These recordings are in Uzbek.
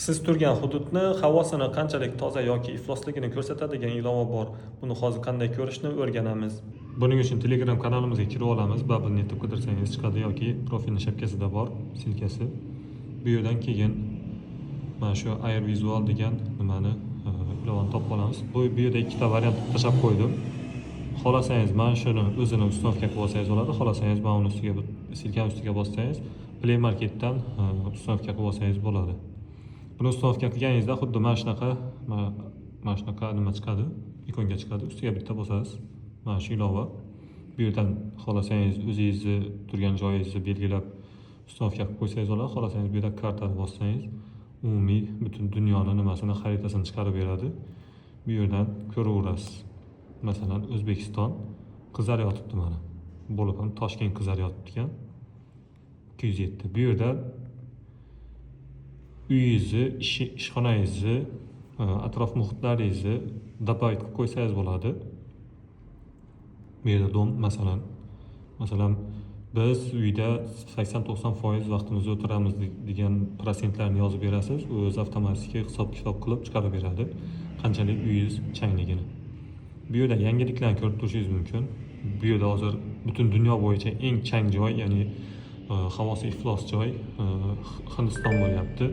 Siz turgan hududni havosini qanchalik toza yoki iflosligini ko'rsatadigan ilova bor. Buni hozir qanday ko'rishni o'rganamiz. Buning uchun Telegram kanalimizga kirib olamiz. Bubble.net deb qidirsangiz chiqadi yoki profilni shapkasida bor silkasi. Bu yerdan keyin mana shu Air Visual degan nimani ilovani topib olamiz. Bu yerda ikkita variant tashlab qo'ydim. Xohlasangiz mana shuni o'zini uстановка qilib olsangiz bo'ladi. Xohlasangiz mana uni ustiga silkani ustiga bossangiz Play Marketdan uстановка qilib olsangiz bo'ladi. Buni uстановка qilganingizda xuddi mana shunaqa nima chiqadi, ikonga chiqadi. Ustiga bitta bosasiz. Mana shu ilova. Bu yerdan xohlasangiz o'zingizni turgan joyingizni belgilab uстановка qilib qo'ysangiz bo'ladi. Xohlasangiz bu yerda kartani bossangiz umumiy butun dunyoni nimasini xaritasini chiqarib beradi. Bu yerdan ko'raverasiz. Masalan, O'zbekiston qizar yotibdi mana. Bo'lib ham Toshkent qizar yotibdi ekan. 207. Bu yerda uyingizni, ishxonangizni, atrof muhitlaringizni добавить qilib qo'ysangiz bo'ladi. Bu yerda dom masalan biz uyda 80-90% vaqtimizni o'tiramiz degan prosentlarni yozib berasiz. U o'zi avtomatik hisob-kitob qilib chiqarib beradi. Qanchalik uyingiz changligini. Bu yerda yangiliklarni ko'rib turishingiz mumkin. Bu yerda hozir butun dunyo bo'yicha eng chang joy, ya'ni havosi iflos joy Hindiston bo'lyapti.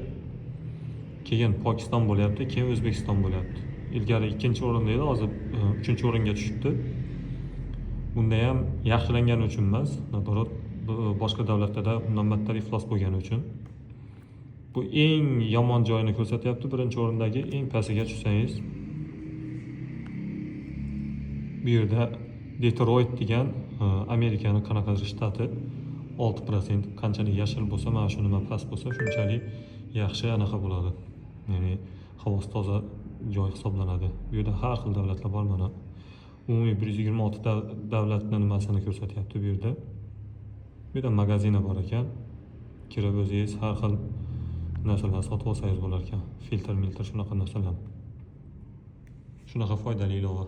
Keyin Pokiston bo'lyapti, keyin O'zbekiston bo'lyapti. Ilgari 2-o'rinda edi, hozir 3-o'ringa tushibdi. Bunda ham yaxshilangani uchun emas, nazorat boshqa davlatlarda undan battar iflos bo'lgani uchun. Bu eng yomon joyini ko'rsatyapti. 1-o'rindagi eng pastiga tushsangiz, bu yerda Detroit degan Amerikaning qanaqadir shtati 6%, qanchalik yashil bo'lsa, mana shu nima past bo'lsa, shunchalik yaxshi anaqa bo'ladi. Ya'ni havosi toza joy hisoblanadi. Bu yerda har xil davlatlar bor mana. Umumiy 126 davlatning nimasini ko'rsatyapti bu yerda. Bu yerda magazini bor ekan. Kirib o'zingiz har xil narsalarni sotib olsangiz bo'lar ekan. Filtr, shunaqa narsalar. Shunaqa foydali ilova.